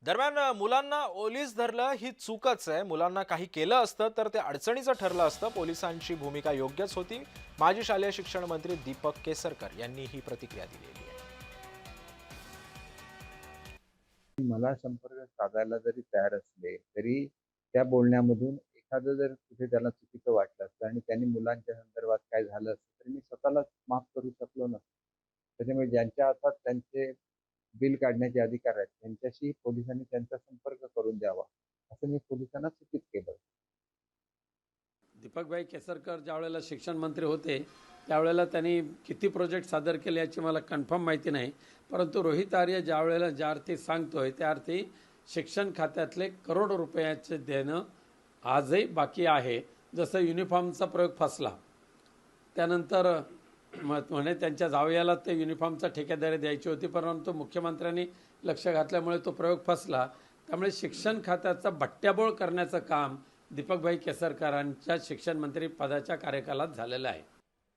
दरम्यान मुलांना ओलीस धरलं ही चूकच आहे. मुलांना काही केलं असतं तर ते अडचणीचं ठरलं असतं. पोलिसांची भूमिका योग्यच होती. माजी शालेय शिक्षण मंत्री दीपक केसरकर यांनी ही प्रतिक्रिया दिलेली आहे. मला संपर्क साधायला जरी तयार असले, तरी त्या बोलण्यामधून एखादं जर कुठे त्याला चुकीचं वाटलं असतं आणि त्यांनी मुलांच्या संदर्भात काय झालं असतं, तर मी स्वतःलाच माफ करू शकलो नसतो. त्याच्यामुळे ज्यांच्या हातात त्यांचे बिल काढण्याचे अधिकार आहेत, त्यांच्याशी पोलिसांनी त्यांचा संपर्क करून द्यावा, असं मी पोलिसांना सूचित केलं. दीपकभाई केसरकर ज्या वेळेला शिक्षण मंत्री होते त्यावेळेला त्यांनी किती प्रोजेक्ट सादर केले याची मला कन्फर्म माहिती नाही, परंतु रोहित आर्य ज्या वेळेला ज्या अर्थी सांगतोय त्या अर्थी शिक्षण खात्यातले करोडो रुपयाचे देणं आजही बाकी आहे. जसं युनिफॉर्मचा प्रयोग फसला, त्यानंतर म्हणे त्यांच्या जावयाला ते युनिफॉर्मचा ठेकेदारी द्यायची होती, परंतु मुख्यमंत्र्यांनी लक्ष घातल्यामुळे तो प्रयोग फसला. त्यामुळे शिक्षण खात्याचा बट्ट्याबोळ करण्याचं काम दीपकभाई केसरकरांच्या शिक्षण मंत्री पदाच्या कार्यकालात झालेलं आहे.